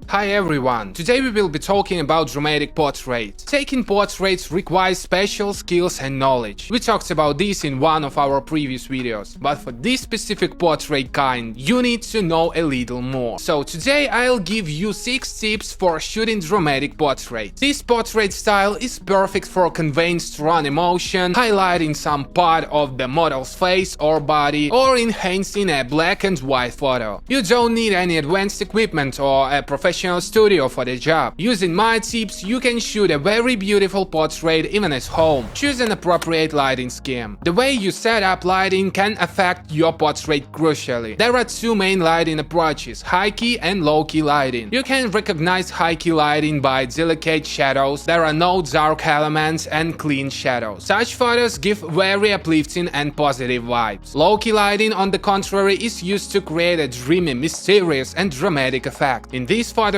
Hi everyone, today we will be talking about dramatic portraits. Taking portraits requires special skills and knowledge. We talked about this in one of our previous videos, but for this specific portrait kind, you need to know a little more. So today I'll give you 6 tips for shooting dramatic portraits. This portrait style is perfect for conveying strong emotion, highlighting some part of the model's face or body, or enhancing a black and white photo. You don't need any advanced equipment or a professional studio for the job. Using my tips, you can shoot a very beautiful portrait even at home. Choose an appropriate lighting scheme. The way you set up lighting can affect your portrait crucially. There are 2 main lighting approaches, high key and low key lighting. You can recognize high key lighting by delicate shadows. There are no dark elements and clean shadows. Such photos give very uplifting and positive vibes. Low key lighting, on the contrary, is used to create a dreamy, mysterious and dramatic effect. In these photographs,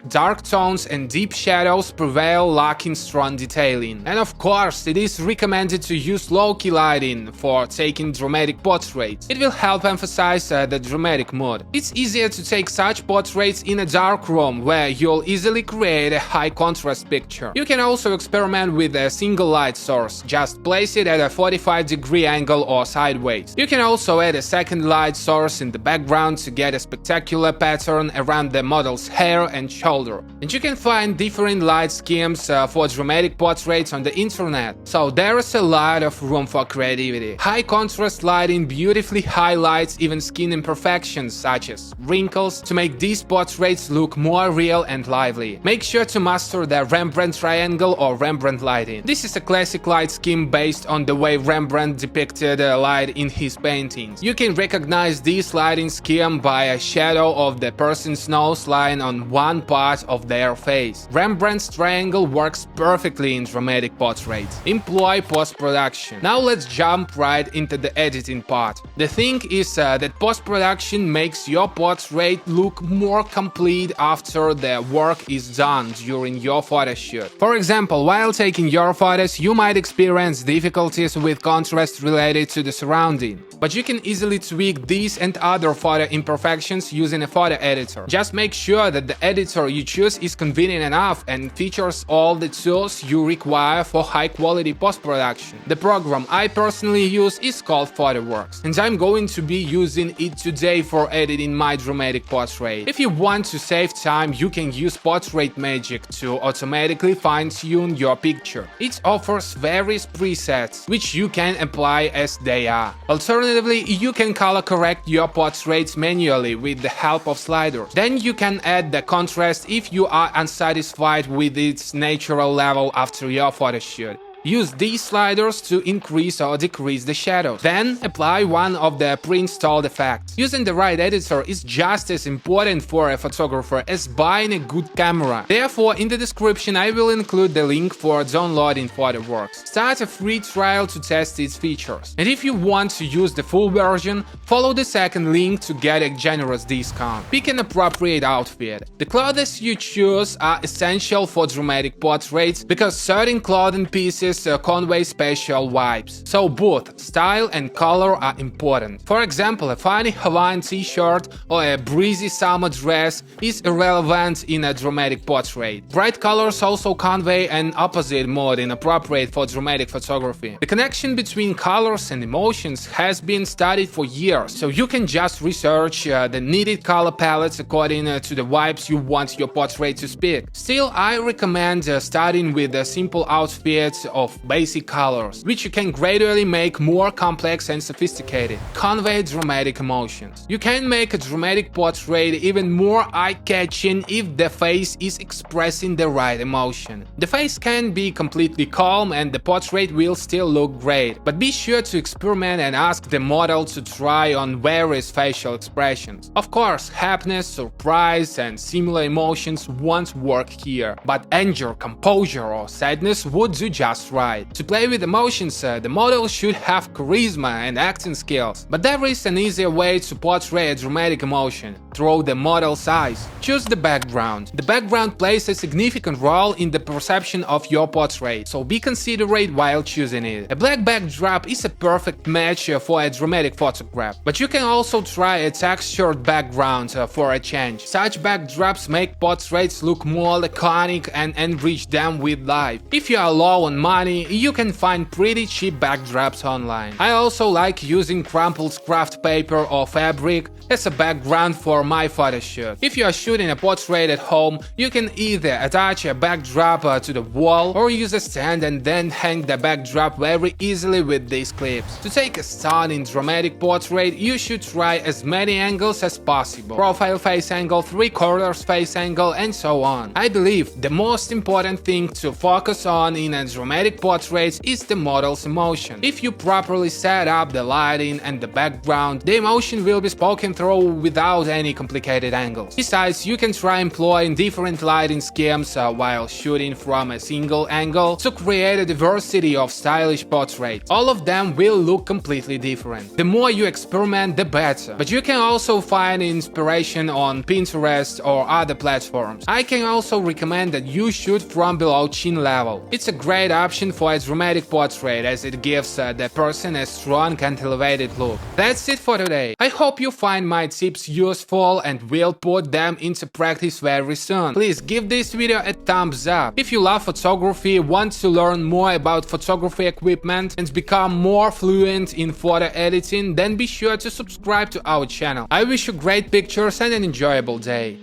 dark tones and deep shadows prevail, lacking strong detailing. And of course, it is recommended to use low-key lighting for taking dramatic portraits. It will help emphasize the dramatic mood. It's easier to take such portraits in a dark room, where you'll easily create a high-contrast picture. You can also experiment with a single light source. Just place it at a 45-degree angle or sideways. You can also add a second light source in the background to get a spectacular pattern around the model's hair and shoulder. And you can find different light schemes for dramatic portraits on the internet, so there is a lot of room for creativity. High contrast lighting beautifully highlights even skin imperfections such as wrinkles to make these portraits look more real and lively. Make sure to master the Rembrandt triangle or Rembrandt lighting. This is a classic light scheme based on the way Rembrandt depicted light in his paintings. You can recognize this lighting scheme by a shadow of the person's nose line on one part of their face. Rembrandt's triangle works perfectly in dramatic portraits. Employ post-production. Now let's jump right into the editing part. The thing is that post-production makes your portrait look more complete after the work is done during your photo shoot. For example, while taking your photos, you might experience difficulties with contrast related to the surrounding. But you can easily tweak these and other photo imperfections using a photo editor. Just make sure that the editor you choose is convenient enough and features all the tools you require for high-quality post-production. The program I personally use is called PhotoWorks, and I'm going to be using it today for editing my dramatic portrait. If you want to save time, you can use Portrait Magic to automatically fine-tune your picture. It offers various presets, which you can apply as they are. Alternatively, you can color correct your portraits manually with the help of sliders. Then you can add the contrast if you are unsatisfied with its natural level after your photo shoot. Use these sliders to increase or decrease the shadows. Then apply one of the pre-installed effects. Using the right editor is just as important for a photographer as buying a good camera. Therefore, in the description I will include the link for downloading PhotoWorks. Start a free trial to test its features. And if you want to use the full version, follow the second link to get a generous discount. Pick an appropriate outfit. The clothes you choose are essential for dramatic portraits because certain clothing pieces convey special vibes, so both style and color are important. For example, a funny Hawaiian t-shirt or a breezy summer dress is irrelevant in a dramatic portrait. Bright colors also convey an opposite mood inappropriate for dramatic photography. The connection between colors and emotions has been studied for years, so you can just research the needed color palettes according to the vibes you want your portrait to speak. Still, I recommend starting with a simple outfit of basic colors, which you can gradually make more complex and sophisticated. Convey dramatic emotions. You can make a dramatic portrait even more eye-catching if the face is expressing the right emotion. The face can be completely calm and the portrait will still look great, but be sure to experiment and ask the model to try on various facial expressions. Of course, happiness, surprise, and similar emotions won't work here, but anger, composure, or sadness would do just just right. To play with emotions, the model should have charisma and acting skills. But there is an easier way to portray a dramatic emotion through the model's eyes. Choose the background. The background plays a significant role in the perception of your portrait, so be considerate while choosing it. A black backdrop is a perfect match for a dramatic photograph, but you can also try a textured background for a change. Such backdrops make portraits look more iconic and enrich them with life. If you are low on money, you can find pretty cheap backdrops online. I also like using crumpled craft paper or fabric as a background for my photo shoot. If you are shooting a portrait at home, you can either attach a backdrop to the wall or use a stand and then hang the backdrop very easily with these clips. To take a stunning dramatic portrait, you should try as many angles as possible. Profile face angle, 3/4 face angle, and so on. I believe the most important thing to focus on in a dramatic portrait is the model's emotion. If you properly set up the lighting and the background, the emotion will be spoken through without any complicated angles. Besides, you can try employing different lighting schemes while shooting from a single angle to create a diversity of stylish portraits. All of them will look completely different. The more you experiment, the better. But you can also find inspiration on Pinterest or other platforms. I can also recommend that you shoot from below chin level. It's a great option for a dramatic portrait as it gives the person a strong and elevated look. That's it for today. I hope you find my tips useful and will put them into practice very soon. Please give this video a thumbs up. If you love photography, want to learn more about photography equipment and become more fluent in photo editing, then be sure to subscribe to our channel. I wish you great pictures and an enjoyable day.